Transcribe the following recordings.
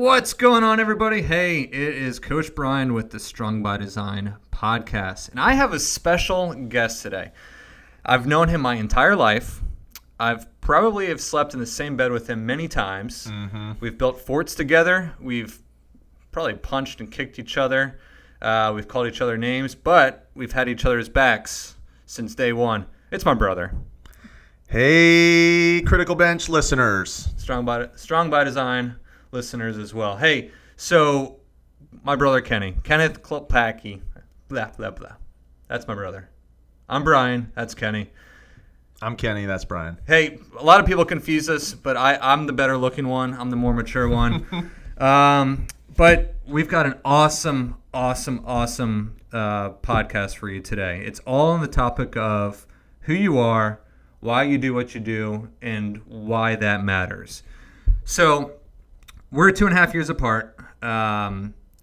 What's going on, everybody? Hey, it is Coach Brian with the Strong by Design podcast, and I have a special guest today. I've known him my entire life. I've probably have slept in the same bed with him many times. We've built forts together. We've probably punched and kicked each other. We've called each other names, but we've had each other's backs since day one. It's my brother. Hey, Criticalbench listeners. Strong by Design listeners as well. Hey, so my brother Kenneth Klepacki, blah, blah, blah. That's my brother. I'm Brian. That's Kenny. I'm Kenny. That's Brian. Hey, a lot of people confuse us, but I'm the better looking one. I'm the more mature one. But we've got an awesome podcast for you today. It's all on the topic of who you are, why you do what you do, and why that matters. So we're 2.5 years apart.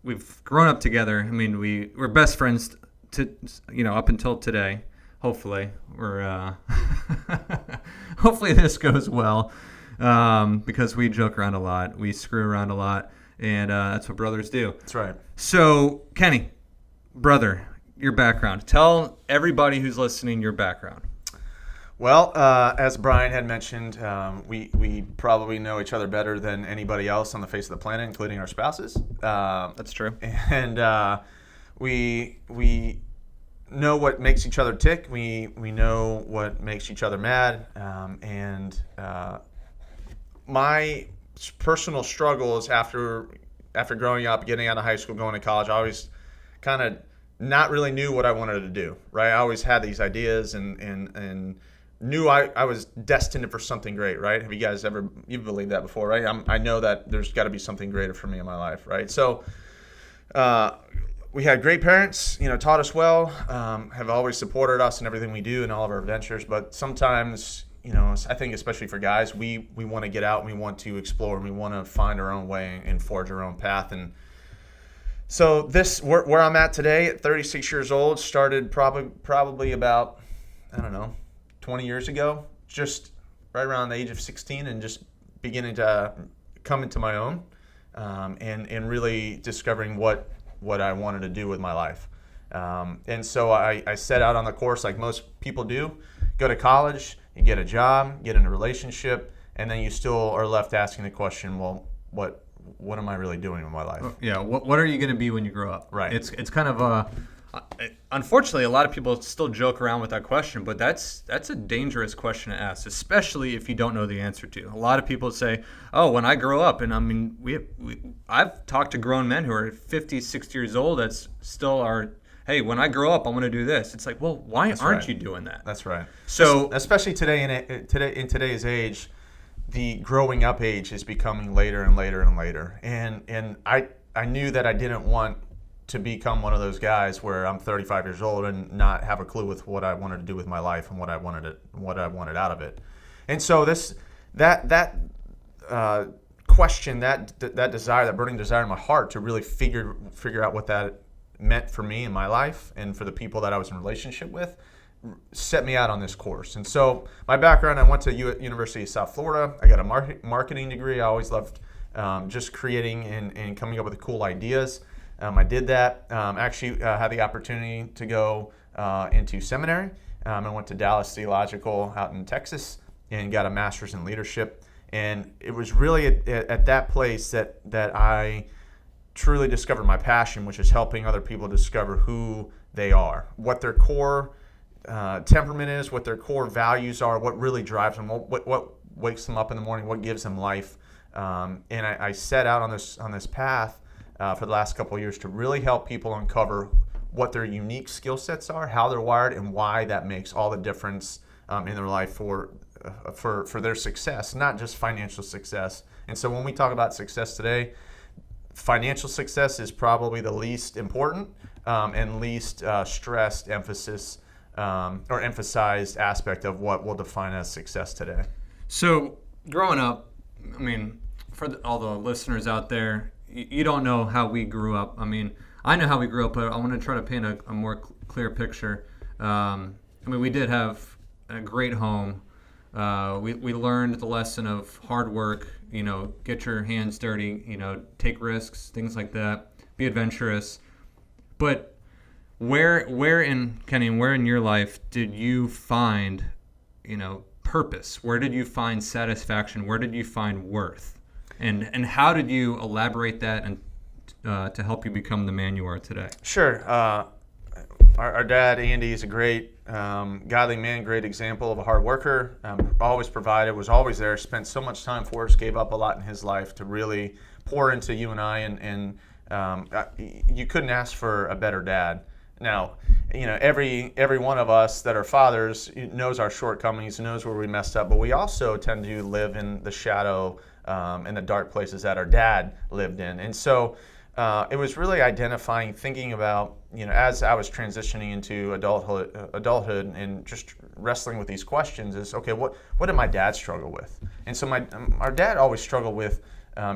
We've grown up together. I mean, we're best friends up until today. Hopefully, hopefully this goes well, because we joke around a lot, we screw around a lot, and that's what brothers do. That's right. So, Kenny, brother, your background. Tell everybody who's listening your background. Well, as Brian had mentioned, we probably know each other better than anybody else on the face of the planet, including our spouses. That's true. And we know what makes each other tick. We know what makes each other mad. And my personal struggles after growing up, getting out of high school, going to college, I always kind of not really knew what I wanted to do. Right? I always had these ideas and knew I was destined for something great, right? Have you guys you've believed that before, right? I know that there's got to be something greater for me in my life, right? So we had great parents, taught us well, have always supported us in everything we do and all of our adventures. But sometimes, I think especially for guys, we want to get out and we want to explore and we want to find our own way and forge our own path. And so where I'm at today at 36 years old started probably about, 20 years ago, just right around the age of 16, and just beginning to come into my own, and really discovering what I wanted to do with my life. And so I set out on the course like most people do, go to college, you get a job, get in a relationship, and then you still are left asking the question, well, what am I really doing with my life? Yeah, what are you going to be when you grow up? Right. It's kind of unfortunately, a lot of people still joke around with that question, but that's a dangerous question to ask, especially if you don't know the answer to. A lot of people say, "Oh, when I grow up," and I mean, I've talked to grown men who are 50, 60 years old that still are, "Hey, when I grow up, I'm going to do this." It's like, well, why aren't you doing that? That's right. So, especially today in today's age, the growing up age is becoming later and later and later, and I knew that I didn't want to become one of those guys where I'm 35 years old and not have a clue with what I wanted to do with my life and what I wanted out of it. And so that question, that desire, that burning desire in my heart to really figure out what that meant for me in my life and for the people that I was in relationship with, set me out on this course. And so my background, I went to University of South Florida. I got a marketing degree. I always loved just creating and coming up with cool ideas. I did that. Actually had the opportunity to go into seminary. I went to Dallas Theological out in Texas and got a master's in leadership. And it was really at that place that I truly discovered my passion, which is helping other people discover who they are, what their core temperament is, what their core values are, what really drives them, what wakes them up in the morning, what gives them life. And I set out on this path for the last couple of years to really help people uncover what their unique skill sets are, how they're wired, and why that makes all the difference in their life for their success, not just financial success. And so when we talk about success today, financial success is probably the least important and least stressed emphasis or emphasized aspect of what will define as success today. So growing up, I mean, for all the listeners out there, you don't know how we grew up. I mean, I know how we grew up, but I want to try to paint a more clear picture. I mean, we did have a great home. We learned the lesson of hard work, get your hands dirty, take risks, things like that, be adventurous. But where in Kenny, where in your life did you find, purpose? Where did you find satisfaction? Where did you find worth? And how did you elaborate that and to help you become the man you are today? Sure. Our dad, Andy, is a great godly man, great example of a hard worker. Always provided, was always there, spent so much time for us, gave up a lot in his life to really pour into you and I. And you couldn't ask for a better dad. Now, every one of us that are fathers knows our shortcomings, knows where we messed up, but we also tend to live in the shadow and the dark places that our dad lived in. And so it was really identifying, thinking about, as I was transitioning into adulthood and just wrestling with these questions is, okay, what did my dad struggle with? And so our dad always struggled with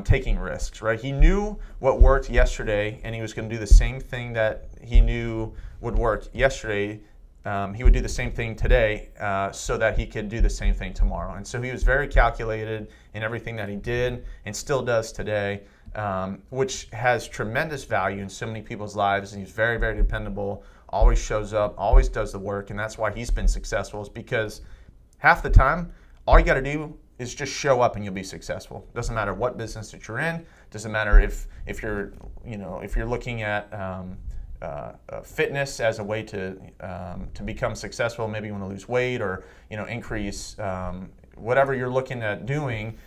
taking risks, right? He knew what worked yesterday, and he was going to do the same thing that he knew would work yesterday. He would do the same thing today so that he could do the same thing tomorrow. And so he was very calculated in everything that he did and still does today, which has tremendous value in so many people's lives. And he's very, very dependable, always shows up, always does the work. And that's why he's been successful, is because half the time, all you got to do is just show up and you'll be successful. Doesn't matter what business that you're in. Doesn't matter if you're looking at fitness as a way to become successful. Maybe you want to lose weight or increase whatever you're looking at doing.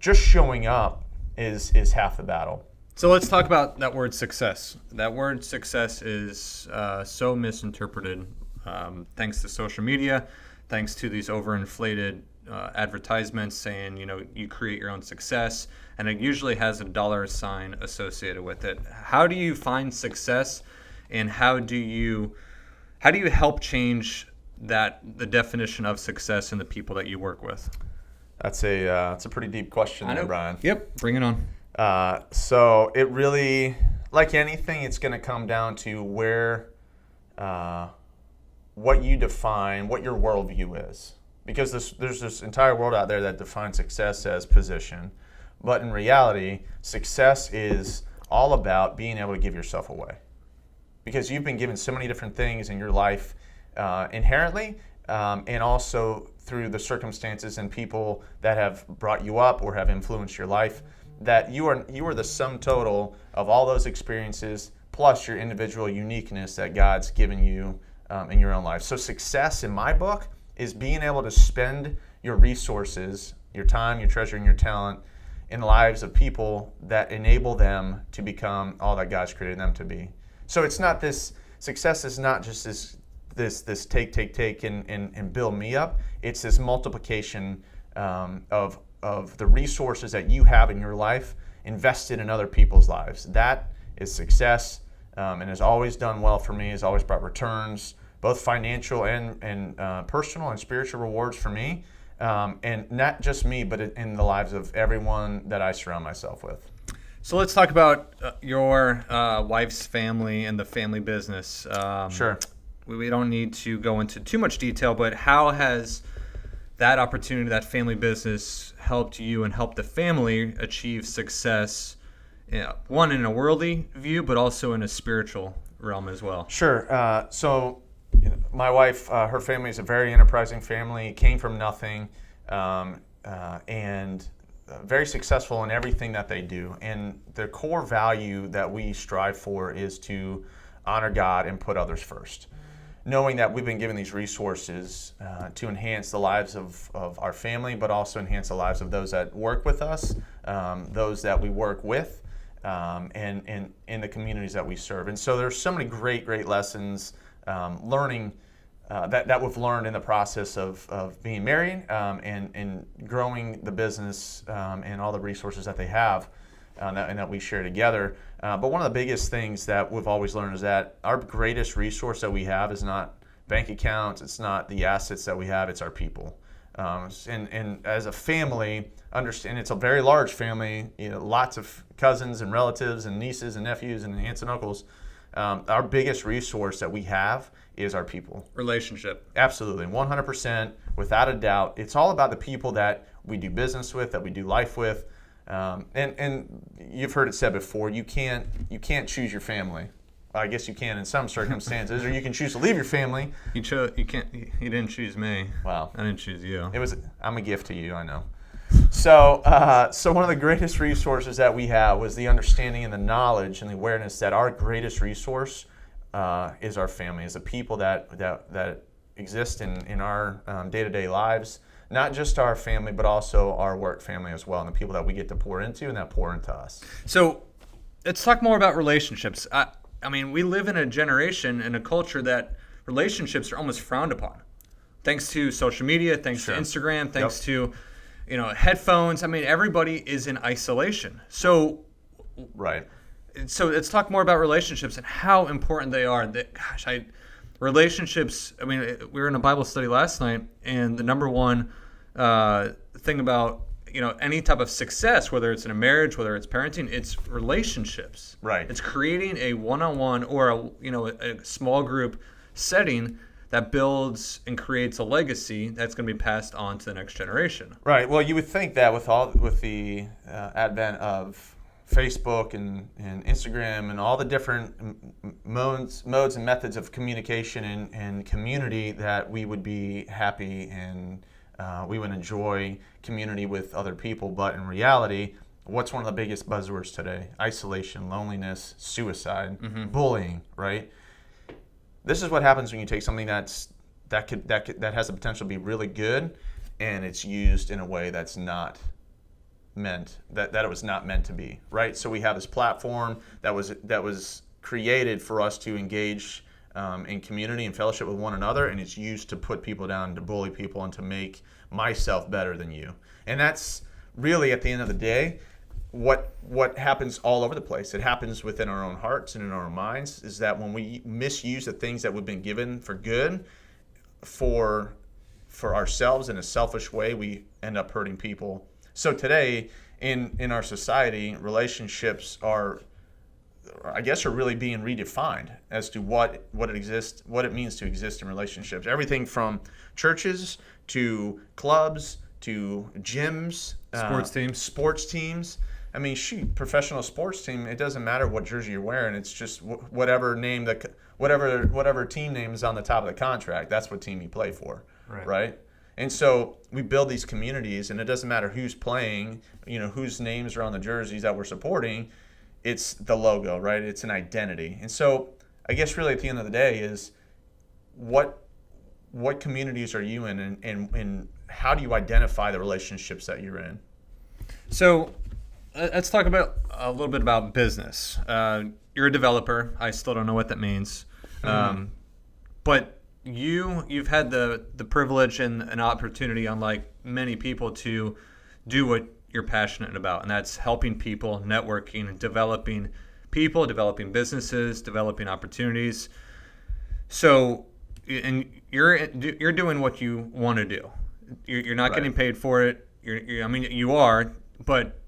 Just showing up is half the battle. So let's talk about that word success. That word success is so misinterpreted thanks to social media, thanks to these overinflated advertisements saying, you create your own success, and it usually has a dollar sign associated with it. How do you find success, and how do you help change the definition of success in the people that you work with? That's a pretty deep question there, Brian. Yep, bring it on. So it really, like anything, it's going to come down to where, what you define, what your worldview is. Because there's this entire world out there that defines success as position. But in reality, success is all about being able to give yourself away. Because you've been given so many different things in your life inherently, and also through the circumstances and people that have brought you up or have influenced your life, that you are the sum total of all those experiences plus your individual uniqueness that God's given you in your own life. So success in my book is being able to spend your resources, your time, your treasure, and your talent in the lives of people that enable them to become all that God's created them to be. So it's not this, success is not just this take and build me up. It's this multiplication of the resources that you have in your life invested in other people's lives. That is success, and has always done well for me, has always brought returns, both financial and personal and spiritual rewards for me, and not just me, but in the lives of everyone that I surround myself with. So let's talk about your wife's family and the family business. Sure. We don't need to go into too much detail, but how has that opportunity, that family business, helped you and helped the family achieve success, one in a worldly view, but also in a spiritual realm as well? Sure. So my wife, her family is a very enterprising family, came from nothing, and very successful in everything that they do. And the core value that we strive for is to honor God and put others first. Knowing that we've been given these resources to enhance the lives of our family, but also enhance the lives of those that work with us, those that we work with, and in the communities that we serve. And so there's so many great lessons learning that we've learned in the process of being married and growing the business and all the resources that they have and that we share together. But one of the biggest things that we've always learned is that our greatest resource that we have is not bank accounts, it's not the assets that we have, it's our people. And as a family, understand it's a very large family, lots of cousins and relatives and nieces and nephews and aunts and uncles. Our biggest resource that we have is our people. Relationship. Absolutely, 100%, without a doubt. It's all about the people that we do business with, that we do life with. And you've heard it said before, you can't choose your family. I guess you can in some circumstances, or you can choose to leave your family. You didn't choose me. Wow. I didn't choose you. I'm a gift to you, I know. So one of the greatest resources that we have was the understanding and the knowledge and the awareness that our greatest resource is our family, is the people that exist in our day-to-day lives. Not just our family, but also our work family as well, and the people that we get to pour into and that pour into us. So let's talk more about relationships. I mean, we live in a generation and a culture that relationships are almost frowned upon. Thanks to social media, thanks to Instagram, thanks to headphones. I mean, everybody is in isolation. So let's talk more about relationships and how important they are. Relationships, I mean, we were in a Bible study last night, and the number one thing about any type of success, whether it's in a marriage, whether it's parenting, it's relationships. Right. It's creating a one-on-one or a small group setting that builds and creates a legacy that's going to be passed on to the next generation. Right. Well, you would think that with the advent of Facebook and Instagram and all the different modes and methods of communication and community, that we would be happy and we would enjoy community with other people. But in reality, what's one of the biggest buzzwords today? Isolation, loneliness, suicide, bullying, right? This is what happens when you take something that has the potential to be really good, and it's used in a way that's not meant, that it was not meant to be, right? So we have this platform that was created for us to engage in community and fellowship with one another, and it's used to put people down, to bully people, and to make myself better than you. And that's really, at the end of the day, what happens all over the place. It happens within our own hearts and in our own minds, is that when we misuse the things that we've been given for good for ourselves in a selfish way, we end up hurting people. So today in our society, relationships are really being redefined as to what it means to exist in relationships. Everything from churches to clubs to gyms, sports teams. I mean, professional sports team, it doesn't matter what jersey you're wearing. It's just whatever team name is on the top of the contract. That's what team you play for, right? And so we build these communities, and it doesn't matter who's playing, whose names are on the jerseys that we're supporting. It's the logo, right? It's an identity. And so I guess really at the end of the day is what communities are you in, and how do you identify the relationships that you're in? So let's talk about a little bit about business. You're a developer. I still don't know what that means. But you've had the privilege and an opportunity, unlike many people, to do what you're passionate about, and that's helping people, networking, developing people, developing businesses, developing opportunities. So, and you're doing what you want to do. You're not getting paid for it. You are, but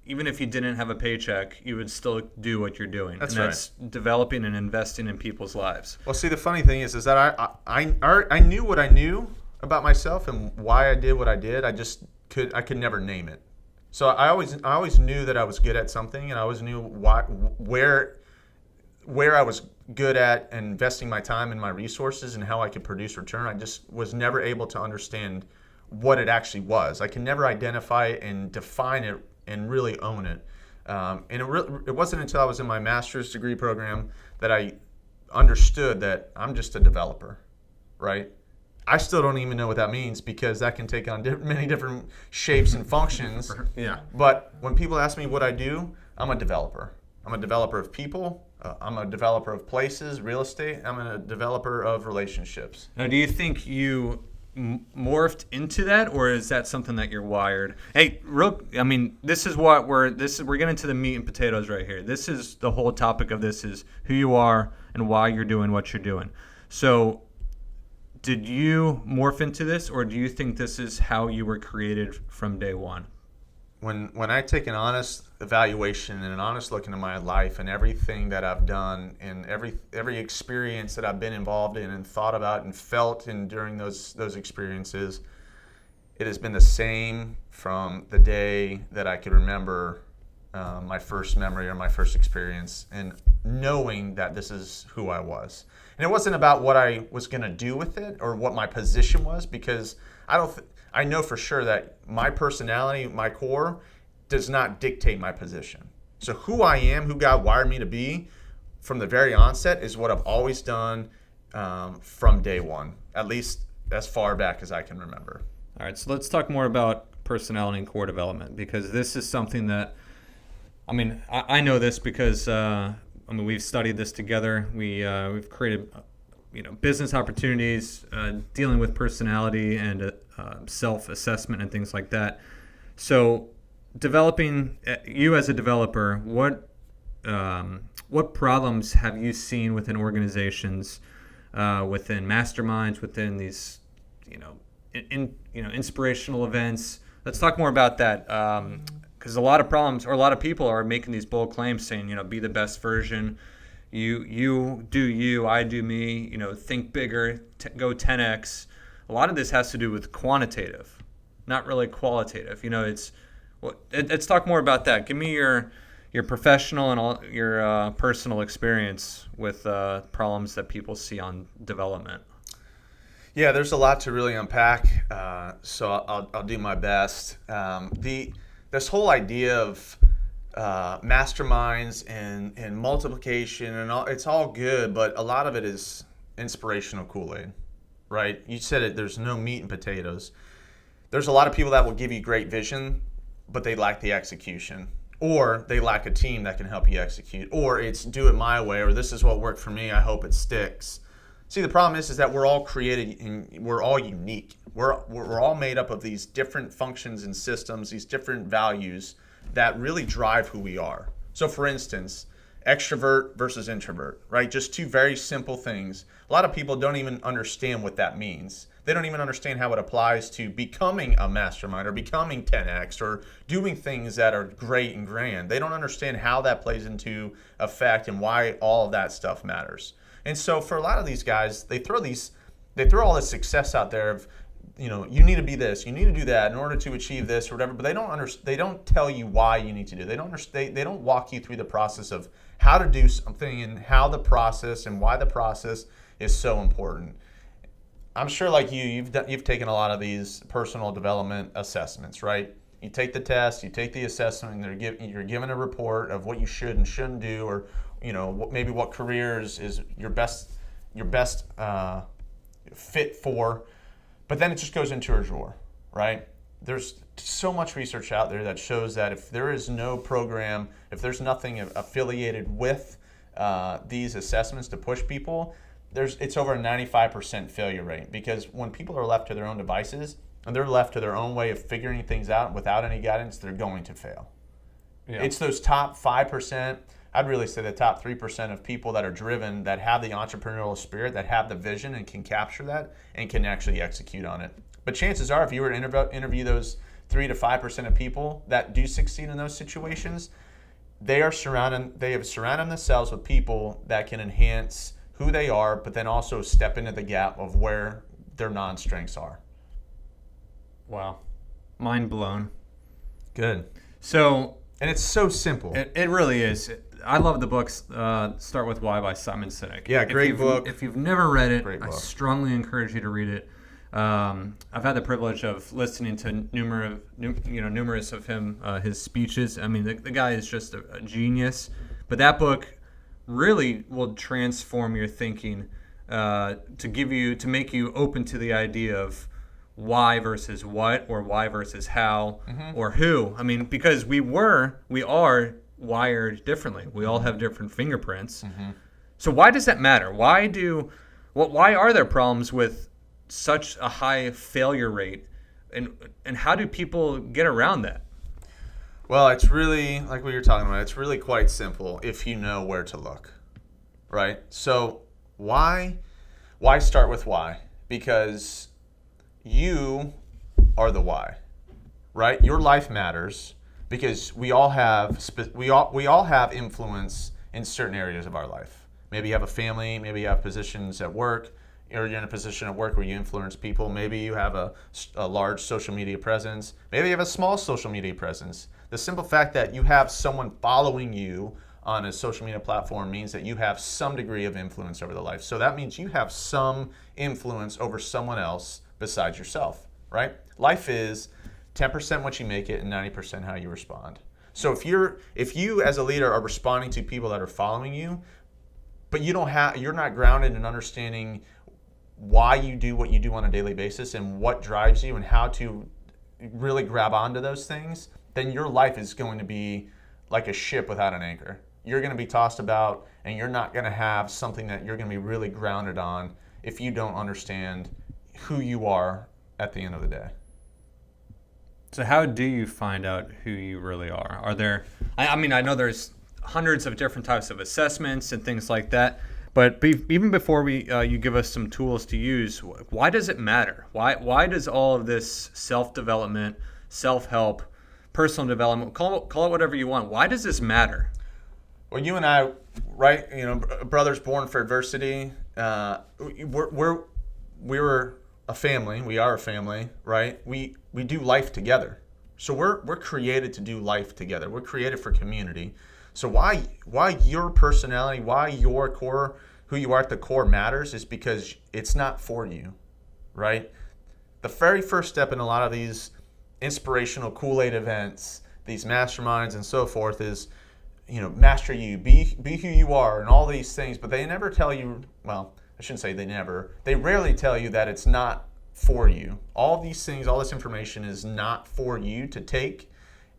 even if you didn't have a paycheck, you would still do what you're doing. That's developing and investing in people's lives. Well, see, the funny thing is that I knew what I knew about myself and why I did what I did. I could never name it. So I always knew that I was good at something, and I always knew where I was good at investing my time and my resources and how I could produce return. I just was never able to understand what it actually was. I can never identify it and define it and really own it. And it wasn't until I was in my master's degree program that I understood that I'm just a developer, right? I still don't even know what that means, because that can take on many different shapes and functions. Yeah. But when people ask me what I do, I'm a developer. I'm a developer of people. I'm a developer of places, real estate. I'm a developer of relationships. Now, do you think you morphed into that, or is that something that you're wired? Hey, this is we're getting into the meat and potatoes right here. This is the whole topic of this, is who you are and why you're doing what you're doing. So, did you morph into this, or do you think this is how you were created from day one? when I take an honest evaluation and an honest look into my life and everything that I've done and every experience that I've been involved in and thought about and felt in during those experiences, it has been the same from the day that I could remember my first memory or my first experience, and knowing that this is who I was. And it wasn't about what I was going to do with it or what my position was, because I know for sure that my personality, my core, does not dictate my position. So who I am, who God wired me to be from the very onset, is what I've always done from day one, at least as far back as I can remember. All right, so let's talk more about personality and core development, because this is something that, I know this because we've studied this together. We've created business opportunities dealing with personality and self-assessment and things like that. So developing you as a developer, what problems have you seen within organizations, within masterminds, within these inspirational events? Let's talk more about that, because a lot of problems, or a lot of people are making these bold claims saying, be the best version. You do you, I do me, think bigger, go 10x. A lot of this has to do with quantitative, not really qualitative. Let's talk more about that. Give me your professional and all your personal experience with problems that people see on development. Yeah, there's a lot to really unpack, so I'll do my best. This whole idea of masterminds and multiplication and all, it's all good, but a lot of it is inspirational Kool-Aid, right? You said it, there's no meat and potatoes. There's a lot of people that will give you great vision, but they lack the execution, or they lack a team that can help you execute, or it's do it my way, or this is what worked for me, I hope it sticks. See, the problem is that we're all created and we're all unique. We're all made up of these different functions and systems, these different values that really drive who we are. So for instance, extrovert versus introvert, right? Just two very simple things. A lot of people don't even understand what that means. They don't even understand how it applies to becoming a mastermind or becoming 10x or doing things that are great and grand. They don't understand how that plays into effect and why all of that stuff matters. And so for a lot of these guys, they throw all this success out there of, you need to be this, you need to do that in order to achieve this or whatever, but they don't tell you why you need to do it. They don't walk you through the process of how to do something and how the process and why the process is so important. I'm sure like you've taken a lot of these personal development assessments, right? You take the test, you take the assessment, and you're given a report of what you should and shouldn't do, or maybe what careers is your best fit for, but then it just goes into a drawer, right? There's so much research out there that shows that if there is no program, if there's nothing affiliated with these assessments to push people, it's over a 95% failure rate, because when people are left to their own devices and they're left to their own way of figuring things out without any guidance, they're going to fail. Yeah. It's those top 5%. I'd really say the top 3% of people that are driven, that have the entrepreneurial spirit, that have the vision and can capture that and can actually execute on it. But chances are, if you were to interview those 3 to 5% of people that do succeed in those situations, they have surrounded themselves with people that can enhance who they are, but then also step into the gap of where their non-strengths are. Wow. Mind blown. Good. So, and it's so simple. It really is. I love the books. Start With Why by Simon Sinek. Yeah, great book. If you've never read it, I strongly encourage you to read it. I've had the privilege of listening to numerous of his speeches. I mean, the guy is just a genius. But that book really will transform your thinking to make you open to the idea of why versus what, or why versus how, or who. I mean, because we are wired differently. We all have different fingerprints. So why does that matter? Why are there problems with such a high failure rate, and how do people get around that? Well, it's really, like what you're talking about, it's really quite simple if you know where to look, right? So why start with why? Because you are the why, right? Your life matters. because we all have influence in certain areas of our life. Maybe you have a family, maybe you have positions at work, or you're in a position at work where you influence people. Maybe you have a large social media presence. Maybe you have a small social media presence. The simple fact that you have someone following you on a social media platform means that you have some degree of influence over their life. So that means you have some influence over someone else besides yourself, right? Life is 10% what you make it and 90% how you respond. So if you as a leader are responding to people that are following you, but you're not grounded in understanding why you do what you do on a daily basis and what drives you and how to really grab onto those things, then your life is going to be like a ship without an anchor. You're going to be tossed about, and you're not going to have something that you're going to be really grounded on if you don't understand who you are at the end of the day. So how do you find out who you really are? Are there, I mean, I know there's hundreds of different types of assessments and things like that, but even before you give us some tools to use, why does it matter? Why does all of this self-development, self-help, personal development, call it whatever you want, why does this matter? Well, you and I, right, brothers born for adversity, we're a family. We are a family, right? We do life together. So we're created to do life together. We're created for community. So why your personality, why your core, who you are at the core matters is because it's not for you, right? The very first step in a lot of these inspirational Kool-Aid events, these masterminds and so forth is, master you, be who you are and all these things, but they never tell you, well, I shouldn't say they rarely tell you that it's not for you. All these things, all this information is not for you to take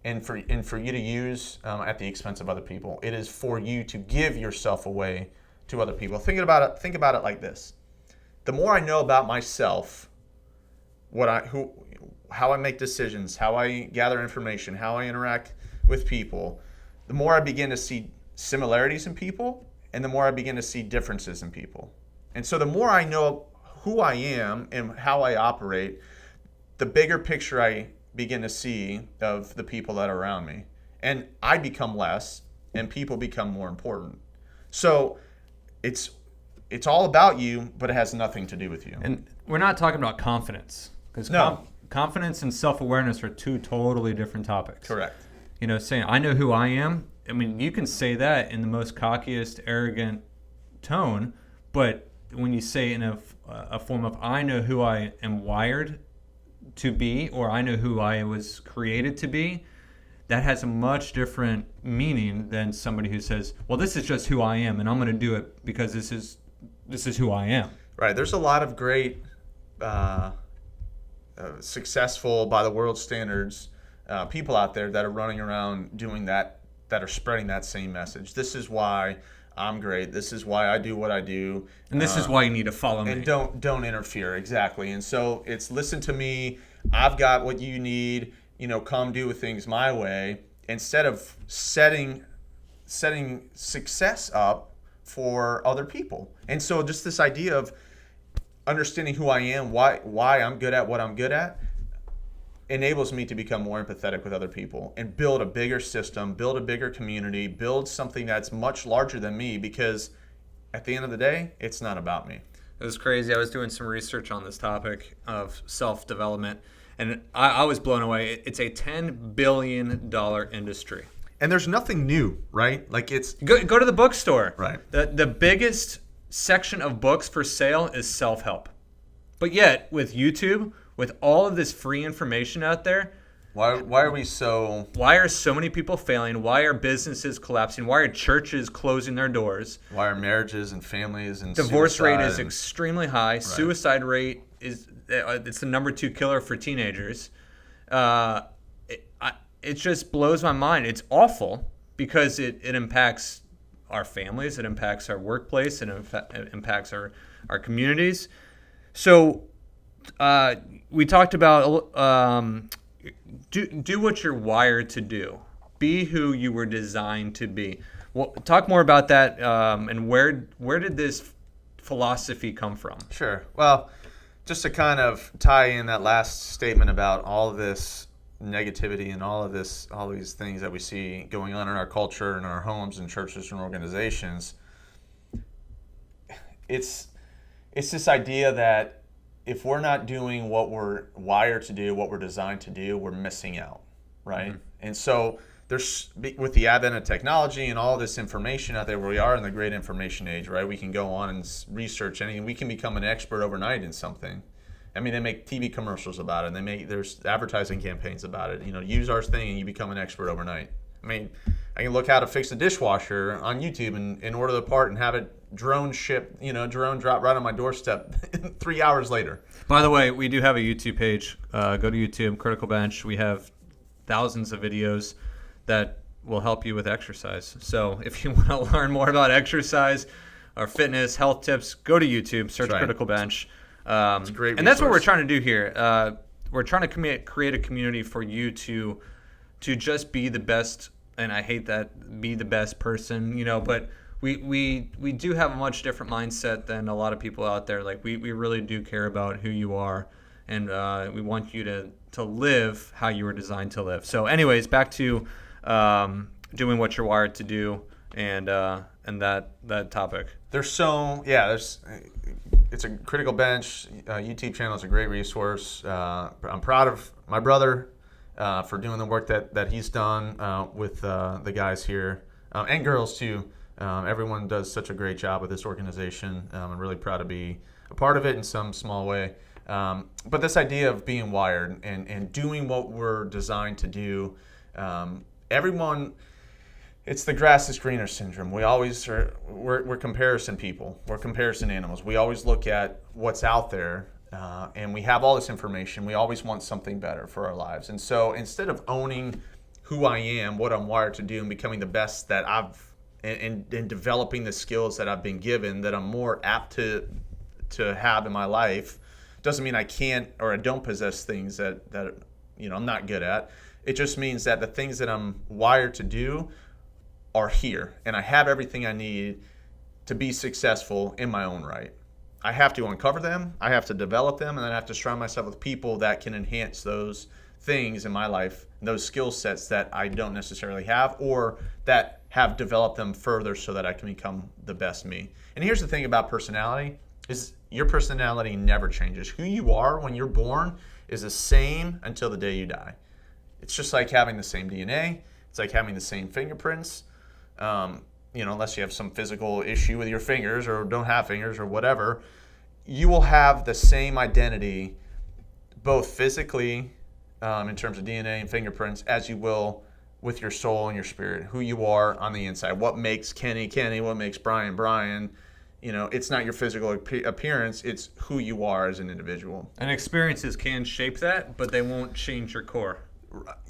and for you to use at the expense of other people. It is for you to give yourself away to other people. Think about it like this. The more I know about myself, how I make decisions, how I gather information, how I interact with people, the more I begin to see similarities in people and the more I begin to see differences in people. And so the more I know who I am and how I operate, the bigger picture I begin to see of the people that are around me. And I become less and people become more important. So it's all about you, but it has nothing to do with you. And we're not talking about confidence, because confidence and self-awareness are two totally different topics. Correct. Saying I know who I am, I mean, you can say that in the most cockiest, arrogant tone, but when you say in a form of I know who I am wired to be, or I know who I was created to be, that has a much different meaning than somebody who says, well, this is just who I am and I'm going to do it because this is who I am. Right. There's a lot of great successful by the world standards people out there that are running around doing that are spreading that same message. This is why I'm great. This is why I do what I do. And this is why you need to follow me. And don't interfere. Exactly. And so it's listen to me. I've got what you need. Come do things my way, instead of setting success up for other people. And so just this idea of understanding who I am, why I'm good at what I'm good at, enables me to become more empathetic with other people and build a bigger system, build a bigger community, build something that's much larger than me, because at the end of the day, it's not about me. It was crazy. I was doing some research on this topic of self-development, and I was blown away. It's a $10 billion industry. And there's nothing new, right? Like it's... Go to the bookstore. Right. The biggest section of books for sale is self-help. But yet, with YouTube, with all of this free information out there, why are we so... Why are so many people failing? Why are businesses collapsing? Why are churches closing their doors? Why are marriages and families and divorce rate is extremely high. Right. Suicide rate it's the number 2 killer for teenagers. It just blows my mind. It's awful because it impacts our families, it impacts our workplace, it impacts our communities. So we talked about do what you're wired to do. Be who you were designed to be. Well, talk more about that, and where did this philosophy come from? Sure. Well, just to kind of tie in that last statement about all of this negativity and all these things that we see going on in our culture, in our homes and churches and organizations, it's this idea that if we're not doing what we're wired to do, what we're designed to do, we're missing out, right? Mm-hmm. And so there's, with the advent of technology and all this information out there, where we are in the great information age, right? We can go on and research anything. We can become an expert overnight in something. I mean, they make TV commercials about it. And there's advertising campaigns about it. Use our thing and you become an expert overnight. I mean, I can look how to fix a dishwasher on YouTube and order the part and have it drone drop right on my doorstep 3 hours later. By the way, we do have a YouTube page. Go to YouTube, Criticalbench. We have thousands of videos that will help you with exercise. So if you want to learn more about exercise or fitness, health tips, go to YouTube, search Criticalbench. It's a great resource. And that's what we're trying to do here. We're trying to create a community for you to just be the best, and I hate that, be the best person, but we do have a much different mindset than a lot of people out there. Like we really do care about who you are, and we want you to live how you were designed to live. So anyways, back to doing what you're wired to do, and that topic. It's a Criticalbench YouTube channel. It's a great resource. I'm proud of my brother for doing the work that he's done with the guys here and girls too. Everyone does such a great job with this organization. I'm really proud to be a part of it in some small way. But this idea of being wired and doing what we're designed to do, everyone, it's the grass is greener syndrome. We're comparison people. We're comparison animals. We always look at what's out there, and we have all this information. We always want something better for our lives. And so instead of owning who I am, what I'm wired to do, and becoming the best that and developing the skills that I've been given, that I'm more apt to have in my life, doesn't mean I can't or I don't possess things that I'm not good at. It just means that the things that I'm wired to do are here, and I have everything I need to be successful in my own right. I have to uncover them, I have to develop them, and then I have to surround myself with people that can enhance those things in my life, those skill sets that I don't necessarily have, or that have developed them further so that I can become the best me. And here's the thing about personality, is your personality never changes. Who you are when you're born is the same until the day you die. It's just like having the same DNA. It's like having the same fingerprints. Unless you have some physical issue with your fingers or don't have fingers or whatever, you will have the same identity both physically in terms of DNA and fingerprints as you will with your soul and your spirit, who you are on the inside. What makes Kenny, what makes Brian. It's not your physical appearance, it's who you are as an individual. And experiences can shape that, but they won't change your core.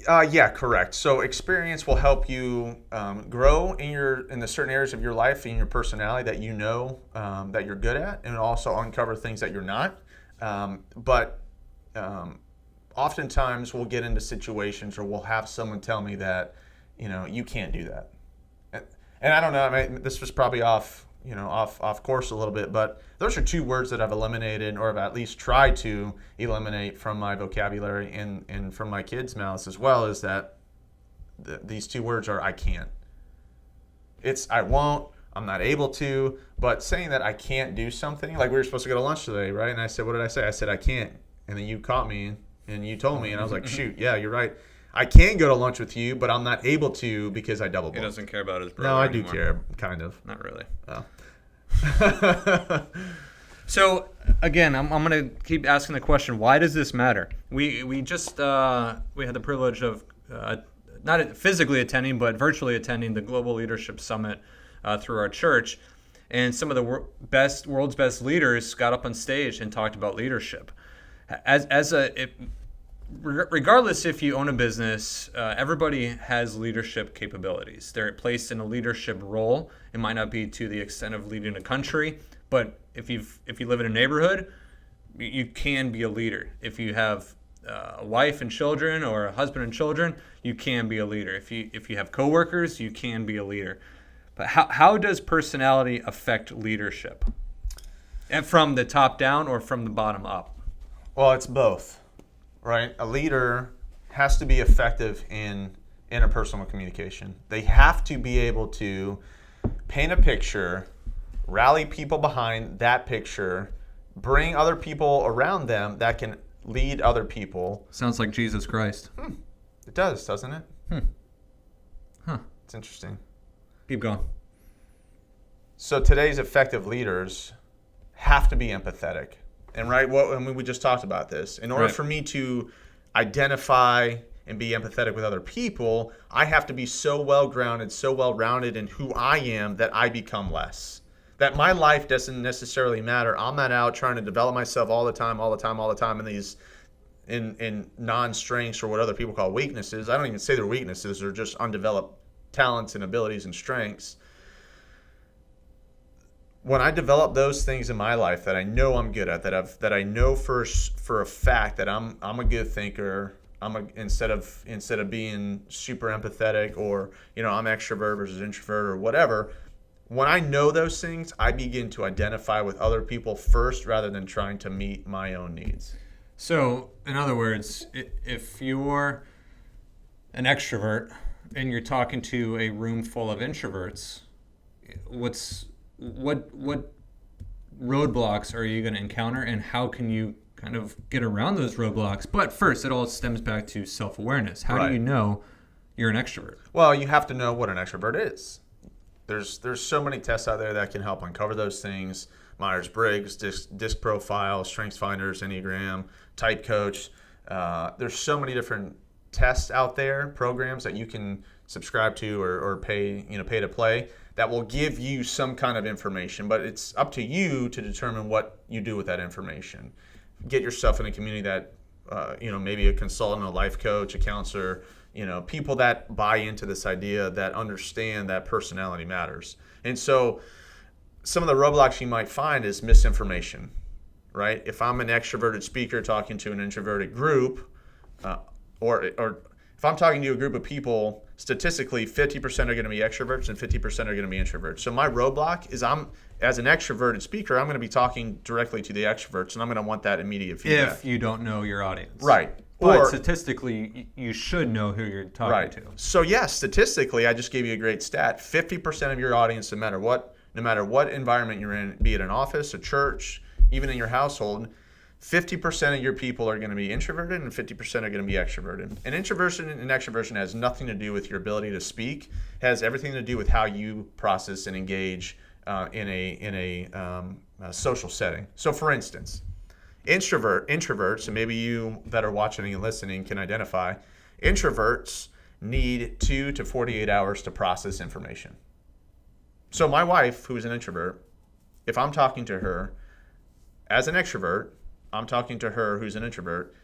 Yeah, correct. So experience will help you grow in the certain areas of your life, in your personality that that you're good at, and also uncover things that you're not. But oftentimes we'll get into situations, or we'll have someone tell me that, you can't do that. And I don't know. I mean, this was probably off course a little bit, but those are two words that I've eliminated, or have at least tried to eliminate from my vocabulary and from my kids' mouths as well, is that these two words are I can't. It's I won't, I'm not able to, but saying that I can't do something, like we were supposed to go to lunch today, right? And I said, what did I say? I said, I can't. And then you caught me and you told me, and I was like, shoot, yeah, you're right. I can go to lunch with you, but I'm not able to because I double booked. He doesn't care about his brother No, I anymore. do care, kind of. Not really. Oh. So again, I'm going to keep asking the question: why does this matter? We just we had the privilege of not physically attending, but virtually attending the Global Leadership Summit through our church, and some of the world's best leaders got up on stage and talked about leadership. Regardless if you own a business, everybody has leadership capabilities. They're placed in a leadership role. It might not be to the extent of leading a country, but if you live in a neighborhood, you can be a leader. If you have a wife and children, or a husband and children, you can be a leader. If you have coworkers, you can be a leader. But how does personality affect leadership? And from the top down or from the bottom up? Well, it's both. Right, a leader has to be effective in interpersonal communication. They have to be able to paint a picture, rally people behind that picture, bring other people around them that can lead other people. Sounds like Jesus Christ. It does, doesn't it? Huh. It's interesting. Keep going. So today's effective leaders have to be empathetic. And we just talked about this. In order for me to identify and be empathetic with other people, I have to be so well-grounded, so well-rounded in who I am that I become less. That my life doesn't necessarily matter. I'm not out trying to develop myself all the time in these in non-strengths or what other people call weaknesses. I don't even say they're weaknesses. They're just undeveloped talents and abilities and strengths. When I develop those things in my life that I know I'm good at, that I know for a fact that I'm a good thinker, instead of being super empathetic, or I'm extrovert versus introvert or whatever. When I know those things, I begin to identify with other people first rather than trying to meet my own needs. So, in other words, if you're an extrovert and you're talking to a room full of introverts, what roadblocks are you going to encounter, and how can you kind of get around those roadblocks? But first, it all stems back to self-awareness. How do you know you're an extrovert? Well, you have to know what an extrovert is. There's so many tests out there that can help uncover those things. Myers-Briggs, disc profile, Strengths Finders, Enneagram, Type Coach. There's so many different tests out there, programs that you can subscribe to or pay to play, that will give you some kind of information. But it's up to you to determine what you do with that information. Get yourself in a community that, maybe a consultant, a life coach, a counselor, people that buy into this idea, that understand that personality matters. And so some of the roadblocks you might find is misinformation, right? If I'm an extroverted speaker talking to an introverted group, or if I'm talking to a group of people, statistically 50% are going to be extroverts and 50% are going to be introverts. So my roadblock is, as an extroverted speaker, I'm going to be talking directly to the extroverts, and I'm going to want that immediate feedback. If you don't know your audience. Right. But statistically, you should know who you're talking to. So yes, statistically, I just gave you a great stat. 50% of your audience, no matter what environment you're in, be it an office, a church, even in your household, 50% of your people are going to be introverted and 50% are going to be extroverted. And introversion and extroversion has nothing to do with your ability to speak. It has everything to do with how you process and engage in a social setting. So for instance, introverts, and maybe you that are watching and listening can identify, introverts need 2 to 48 hours to process information. So my wife, who's an introvert, if I'm talking to her as an extrovert, I'm talking to her who's an introvert,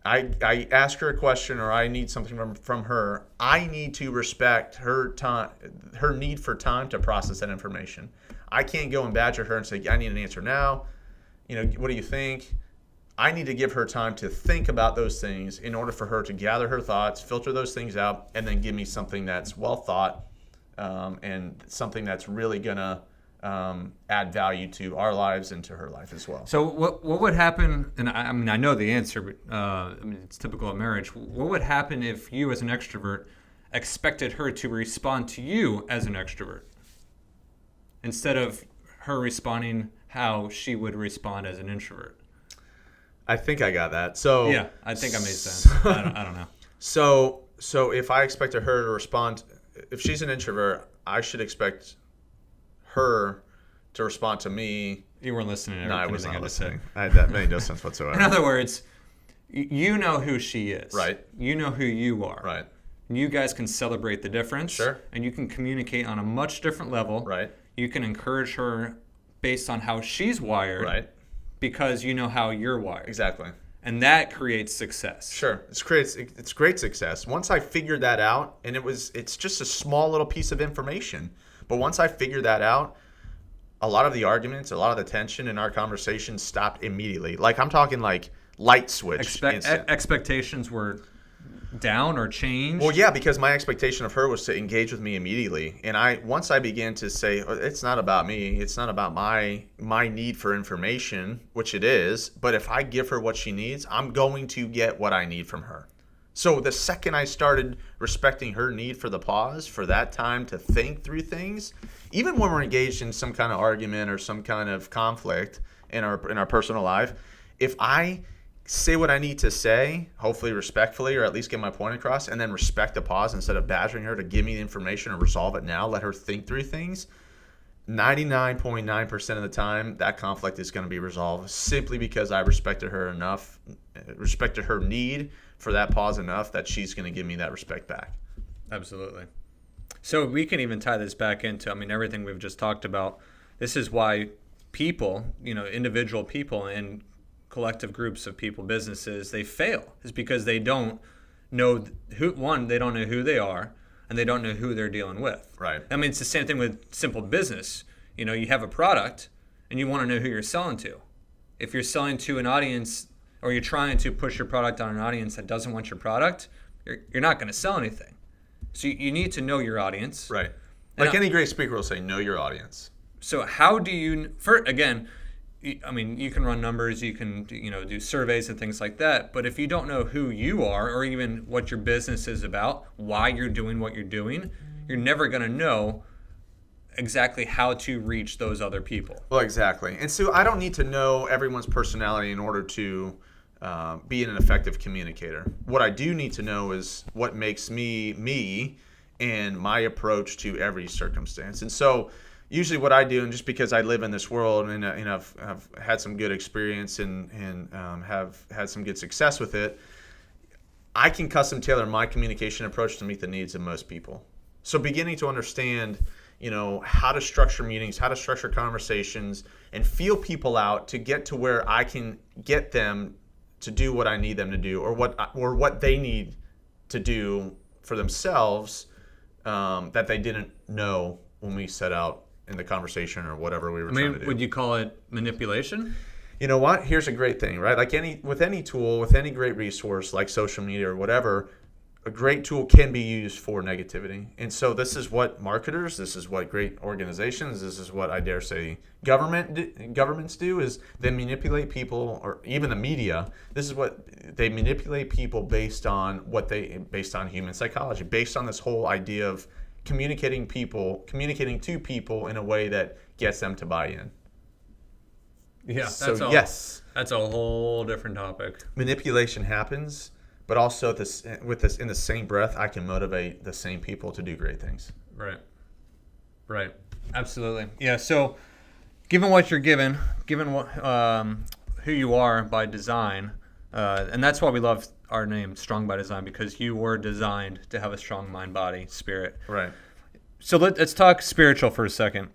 I ask her a question or I need something from her, I need to respect her time, her need for time to process that information. I can't go and badger her and say, I need an answer now. What do you think? I need to give her time to think about those things in order for her to gather her thoughts, filter those things out, and then give me something that's well thought, and something that's really going to add value to our lives and to her life as well. So what would happen, and I know the answer, but it's typical of marriage. What would happen if you as an extrovert expected her to respond to you as an extrovert instead of her responding how she would respond as an introvert? I think I got that. So yeah, I think I made sense. I don't know. So if I expected her to respond, if she's an introvert, I should expect her to respond to me. You weren't listening. No, I was not listening. That made no sense whatsoever. In other words, you know who she is. Right. You know who you are. Right. You guys can celebrate the difference. Sure. And you can communicate on a much different level. Right. You can encourage her based on how she's wired. Right. Because you know how you're wired. Exactly. And that creates success. Sure. It's great success. Once I figured that out, and it's just a small little piece of information, but once I figured that out, a lot of the arguments, a lot of the tension in our conversation stopped immediately. Like I'm talking like light switch. Expectations were down or changed? Well, yeah, because my expectation of her was to engage with me immediately. And once I began to say, it's not about me, it's not about my need for information, which it is, but if I give her what she needs, I'm going to get what I need from her. So the second I started respecting her need for the pause, for that time to think through things, even when we're engaged in some kind of argument or some kind of conflict in our personal life, if I say what I need to say, hopefully respectfully, or at least get my point across, and then respect the pause instead of badgering her to give me the information and resolve it now, let her think through things, 99.9% of the time, that conflict is going to be resolved simply because I respected her enough, respected her need for that pause enough that she's going to give me that respect back. Absolutely. So we can even tie this back into, everything we've just talked about. This is why people, individual people and collective groups of people, businesses, they fail, is because they don't know they don't know who they are, and they don't know who they're dealing with. Right. It's the same thing with simple business. You have a product and you want to know who you're selling to. If you're selling to an audience, or you're trying to push your product on an audience that doesn't want your product, you're not going to sell anything. So you need to know your audience. Right. Like any great speaker will say, know your audience. So how do you, you can run numbers, you can do surveys and things like that, but if you don't know who you are, or even what your business is about, why you're doing what you're doing, you're never going to know exactly how to reach those other people. Well, exactly. And so I don't need to know everyone's personality in order to be an effective communicator. What I do need to know is what makes me me and my approach to every circumstance. And so usually what I do, and just because I live in this world and I've had some good experience and have had some good success with it, I can custom tailor my communication approach to meet the needs of most people. So beginning to understand, how to structure meetings, how to structure conversations, and feel people out to get to where I can get them to do what I need them to do, or what they need to do for themselves that they didn't know when we set out in the conversation or whatever we were trying to do. Would you call it manipulation? You know what? Here's a great thing, right? Like with any tool, with any great resource like social media or whatever, a great tool can be used for negativity. And so this is what marketers, this is what great organizations, this is what I dare say governments do, is they manipulate people, or even the media. This is what they manipulate people based on human psychology, based on this whole idea of communicating to people in a way that gets them to buy in. Yeah, that's a whole different topic. Manipulation happens, but also in the same breath, I can motivate the same people to do great things. Right. Absolutely. Yeah. So, given what you're given what who you are by design, and that's why we love our name, Strong by Design, because you were designed to have a strong mind, body, spirit. Right. So let's talk spiritual for a second.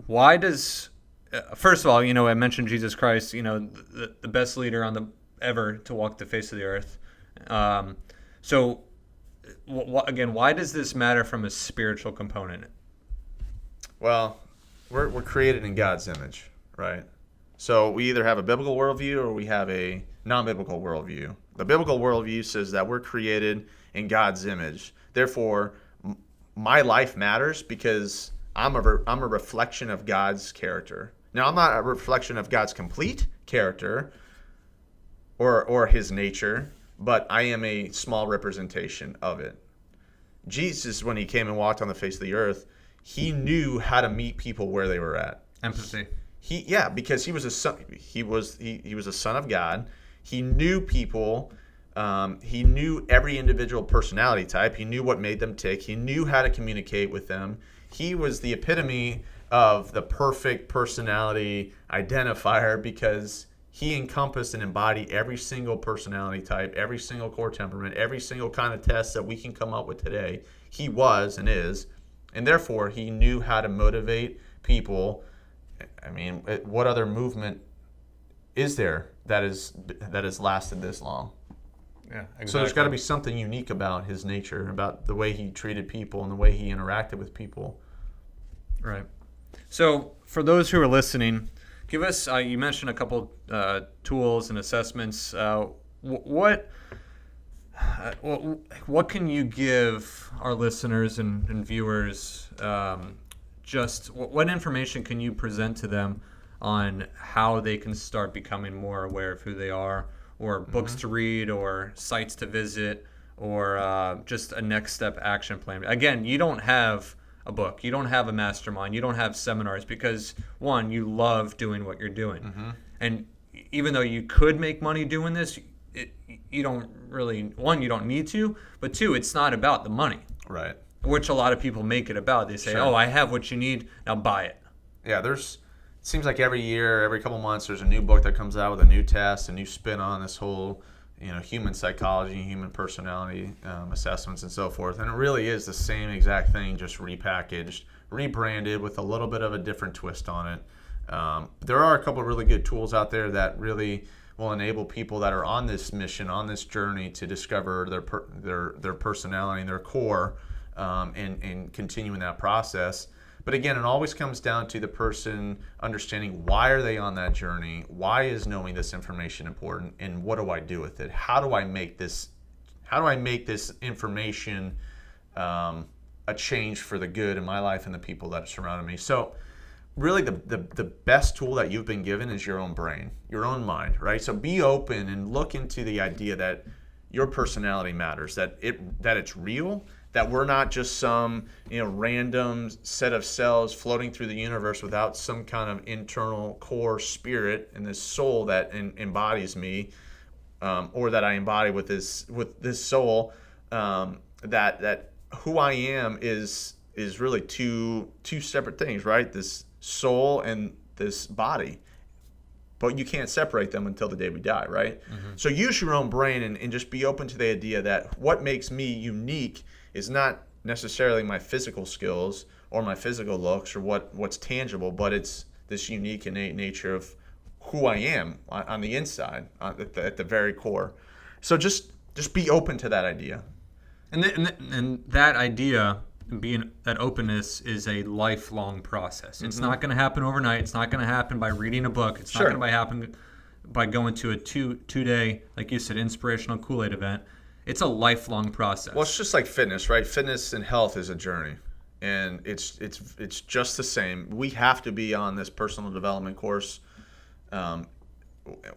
Why does first of all, I mentioned Jesus Christ, the best leader ever to walk the face of the earth. So, again, why does this matter from a spiritual component? Well, we're created in God's image, right? So we either have a biblical worldview or we have a non-biblical worldview. The biblical worldview says that we're created in God's image. Therefore, my life matters because I'm a reflection of God's character. Now, I'm not a reflection of God's complete character or his nature, but I am a small representation of it. Jesus, when he came and walked on the face of the earth, he knew how to meet people where they were at. Empathy. Because he was a son. He was a son of God. He knew people. He knew every individual personality type. He knew what made them tick. He knew how to communicate with them. He was the epitome of the perfect personality identifier because he encompassed and embodied every single personality type, every single core temperament, every single kind of test that we can come up with today. He was and is, and therefore he knew how to motivate people. I mean, what other movement is there that has lasted this long? Yeah, exactly. So there's got to be something unique about his nature, about the way he treated people and the way he interacted with people. Right. So for those who are listening, give us, you mentioned a couple tools and assessments. What can you give our listeners and viewers, just what information can you present to them on how they can start becoming more aware of who they are, or books to read, or sites to visit, or just a next step action plan. Again, you don't have a book, you don't have a mastermind, you don't have seminars because, one, you love doing what you're doing. Mm-hmm. And even though you could make money doing this, you don't really, one, you don't need to, but two, it's not about the money. Right. Which a lot of people make it about. They say, Sure. oh, I have what you need, now buy it. Yeah, it seems like every year, every couple months, there's a new book that comes out with a new test, a new spin on this whole, human psychology, human personality assessments and so forth. And it really is the same exact thing, just repackaged, rebranded with a little bit of a different twist on it. There are a couple of really good tools out there that really will enable people that are on this mission, on this journey to discover their personality and their core, and continuing that process. But again, it always comes down to the person understanding why are they on that journey, why is knowing this information important, and what do I do with it? How do I make this information a change for the good in my life and the people that are surrounding me? So really the best tool that you've been given is your own brain, your own mind, right? So be open and look into the idea that your personality matters, that it's real, that we're not just some random set of cells floating through the universe without some kind of internal core spirit and this soul that embodies me, or that I embody with this soul. That who I am is really two separate things, right? This soul and this body. But you can't separate them until the day we die, right? Mm-hmm. So use your own brain and just be open to the idea that what makes me unique is not necessarily my physical skills or my physical looks or what's tangible, but it's this unique innate nature of who I am on the inside, at the very core. So just be open to that idea. And that idea, being that openness, is a lifelong process. It's not going to happen overnight. It's not going to happen by reading a book. It's not going to happen by going to a two-day, like you said, inspirational Kool-Aid event. It's a lifelong process. Well, it's just like fitness, right? Fitness and health is a journey, and it's just the same. We have to be on this personal development course.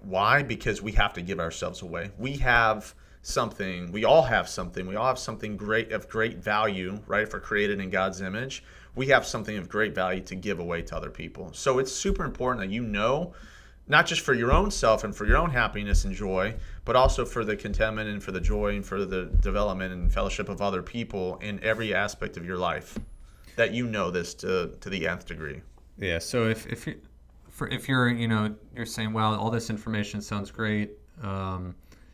Why? Because we have to give ourselves away. We have something. We all have something. We all have something of great value, right? If we're created in God's image, we have something of great value to give away to other people. So it's super important that not just for your own self and for your own happiness and joy, but also for the contentment and for the joy and for the development and fellowship of other people in every aspect of your life, that this to the nth degree. Yeah. So if you're you're saying, wow, all this information sounds great,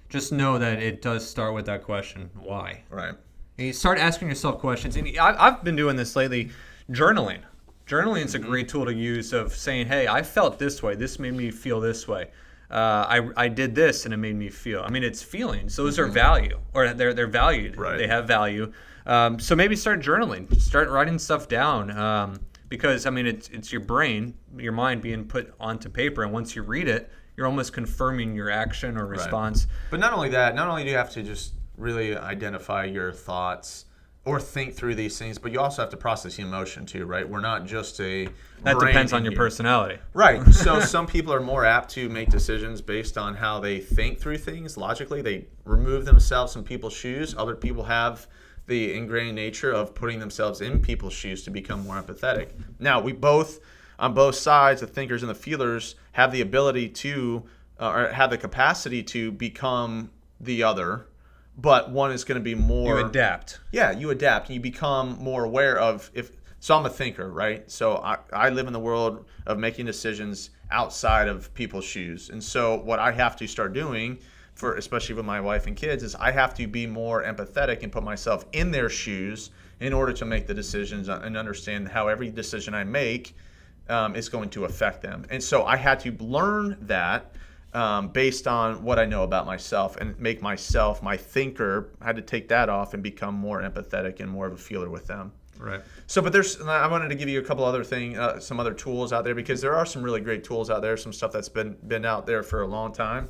just know that it does start with that question, why? Right. And you start asking yourself questions. And I've been doing this lately, journaling. Journaling is a great tool to use, of saying, hey, I felt this way. This made me feel this way. I did this and it made me feel. I mean, it's feelings. Those are value, or they're valued. Right. They have value. So maybe start journaling. Start writing stuff down, because, I mean, it's your brain, your mind being put onto paper. And once you read it, you're almost confirming your action or response. Right. But not only that, not only do you have to just really identify your thoughts or think through these things, but you also have to process the emotion too, right? We're not just that depends on your personality. Right. So some people are more apt to make decisions based on how they think through things logically. They remove themselves in people's shoes. Other people have the ingrained nature of putting themselves in people's shoes to become more empathetic. Now, we both, on both sides, the thinkers and the feelers, have the ability to, or have the capacity to become the other. But one is going to be more... You adapt. Yeah, you adapt. And you become more aware of... So I'm a thinker, right? So I live in the world of making decisions outside of people's shoes. And so what I have to start doing, especially with my wife and kids, is I have to be more empathetic and put myself in their shoes in order to make the decisions and understand how every decision I make is going to affect them. And so I had to learn that based on what I know about myself, and make myself, my thinker, I had to take that off and become more empathetic and more of a feeler with them. Right. So, but I wanted to give you a couple other some other tools out there, because there are some really great tools out there, some stuff that's been out there for a long time.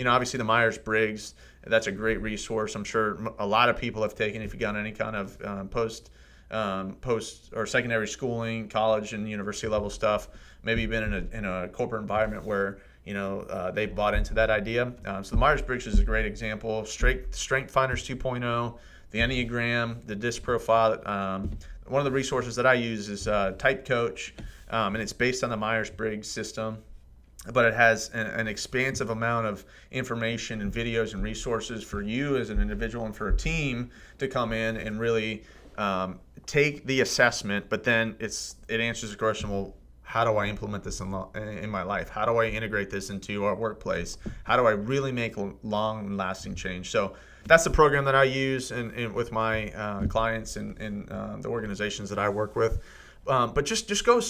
Obviously the Myers-Briggs, that's a great resource. I'm sure a lot of people have taken, if you've got any kind of post or secondary schooling, college and university level stuff. Maybe you've been in a corporate environment where they bought into that idea. So the Myers-Briggs is a great example. Strength Finders 2.0, the Enneagram, the DISC profile. One of the resources that I use is Type Coach, and it's based on the Myers-Briggs system, but it has an expansive amount of information and videos and resources for you as an individual and for a team to come in and really take the assessment, but then it answers the question, well, how do I implement this in my life? How do I integrate this into our workplace? How do I really make long and lasting change? So that's the program that I use with my clients and the organizations that I work with. But just go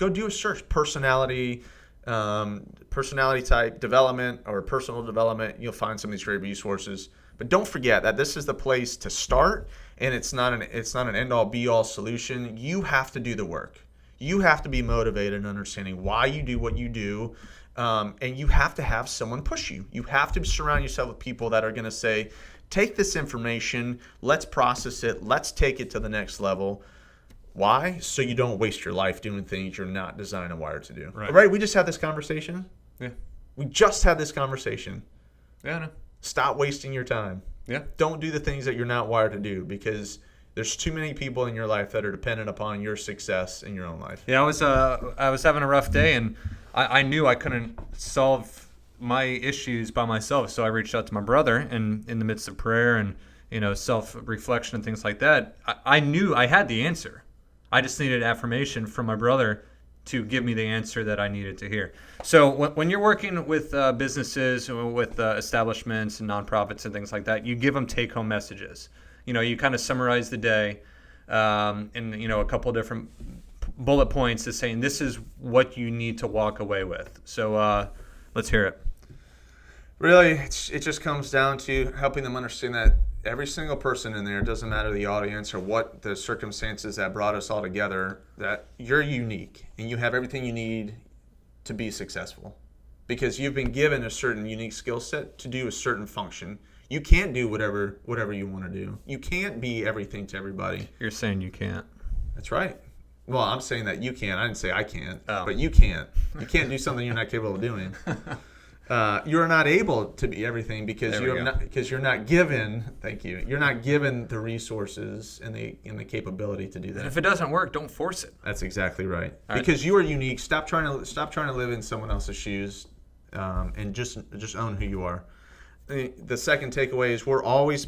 do a search, personality type development or personal development. You'll find some of these great resources. But don't forget that this is the place to start, and it's not an end-all be-all solution. You have to do the work. You have to be motivated in understanding why you do what you do, and you have to have someone push you. You have to surround yourself with people that are going to say, take this information, let's process it, let's take it to the next level. Why? So you don't waste your life doing things you're not designed and wired to do. Right? We just had this conversation. Yeah. We just had this conversation. Yeah, I know. Stop wasting your time. Yeah. Don't do the things that you're not wired to do, because there's too many people in your life that are dependent upon your success in your own life. Yeah, I was having a rough day, and I knew I couldn't solve my issues by myself, so I reached out to my brother, and in the midst of prayer and self-reflection and things like that, I knew I had the answer. I just needed affirmation from my brother to give me the answer that I needed to hear. So when you're working with businesses, with establishments and nonprofits and things like that, you give them take-home messages. You kind of summarize the day in a couple of different bullet points is saying this is what you need to walk away with. So let's hear it. Really, it just comes down to helping them understand that every single person in there, doesn't matter the audience or what the circumstances that brought us all together, that you're unique and you have everything you need to be successful, because you've been given a certain unique skill set to do a certain function. You can't do whatever you want to do. You can't be everything to everybody. You're saying you can't. That's right. Well, I'm saying that you can. I didn't say I can't, Oh. But you can't. You can't do something you're not capable of doing. You're not able to be everything because you're not given. Thank you. You're not given the resources and the capability to do that. And if it doesn't work, don't force it. That's exactly right. All right. Because you are unique. Stop trying to live in someone else's shoes, and just own who you are. The second takeaway is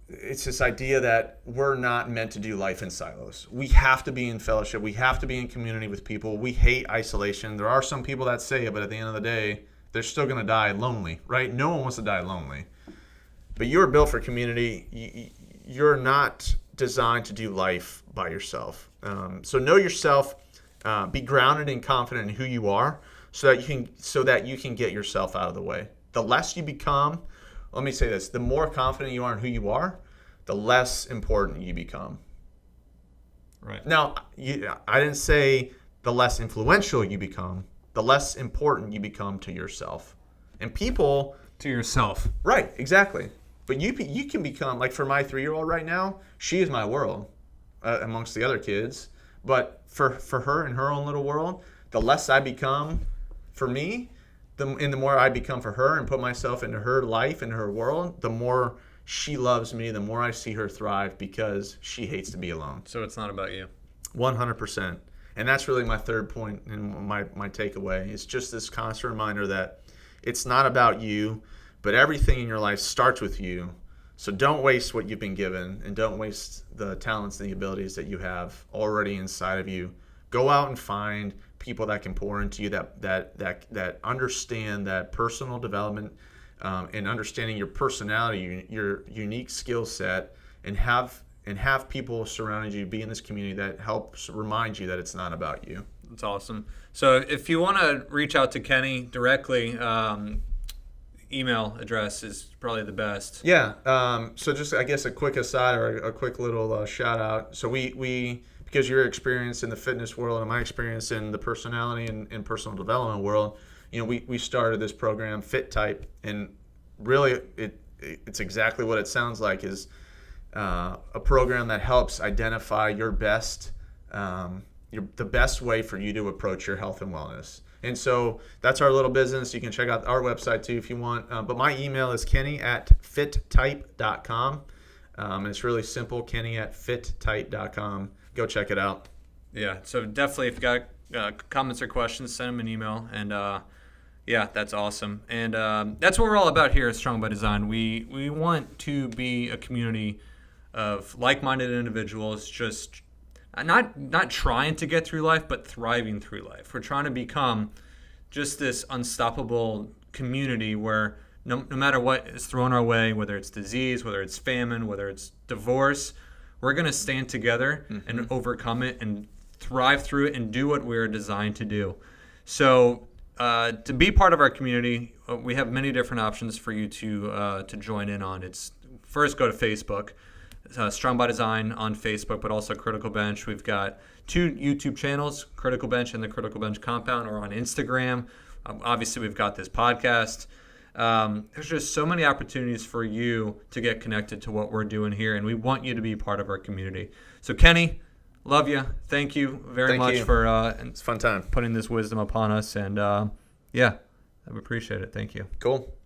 it's this idea that we're not meant to do life in silos. We have to be in fellowship. We have to be in community with people. We hate isolation. There are some people that say it, but at the end of the day, they're still going to die lonely, right? No one wants to die lonely. But you're built for community. You're not designed to do life by yourself. So know yourself. Be grounded and confident in who you are, so that you can get yourself out of the way. The less you become, let me say this, the more confident you are in who you are, the less important you become. Right. Now, I didn't say the less influential you become, the less important you become to yourself. And people... To yourself. Right, exactly. But you can become, like for my 3-year-old right now, she is my world amongst the other kids. But for her in her own little world, the less I become for me, the more I become for her and put myself into her life, into her world, the more she loves me, the more I see her thrive, because she hates to be alone. So it's not about you. 100%. And that's really my third point and my takeaway. It's just this constant reminder that it's not about you, but everything in your life starts with you. So don't waste what you've been given, and don't waste the talents and the abilities that you have already inside of you. Go out and find people that can pour into you, that understand that personal development and understanding your personality, your unique skill set, and have people surrounding you, be in this community that helps remind you that it's not about you. That's awesome. So if you want to reach out to Kenny directly, email address is probably the best. Yeah. So just, I guess, a quick aside or a quick little shout out. So we because your experience in the fitness world and my experience in the personality and personal development world, we started this program, Fit Type, and really it's exactly what it sounds like, is a program that helps identify your best, the best way for you to approach your health and wellness. And so that's our little business. You can check out our website too if you want. But my email is kenny@fittype.com. And it's really simple, kenny@fittype.com. Go check it out. Yeah, so definitely if you got comments or questions, send them an email. And yeah, that's awesome. And that's what we're all about here at Strong by Design. We want to be a community of like-minded individuals, just not trying to get through life, but thriving through life. We're trying to become just this unstoppable community where no matter what is thrown our way, whether it's disease, whether it's famine, whether it's divorce, we're going to stand together and overcome it and thrive through it and do what we're designed to do. So to be part of our community, we have many different options for you to join in on. It's first go to Facebook. Strong by Design on Facebook, but also Criticalbench. We've got 2 YouTube channels, Criticalbench and the Criticalbench Compound, or on Instagram. Obviously, we've got this podcast. There's just so many opportunities for you to get connected to what we're doing here, and we want you to be part of our community. So, Kenny, love you. Thank you very much for it's a fun time putting this wisdom upon us, and yeah, I appreciate it. Thank you. Cool.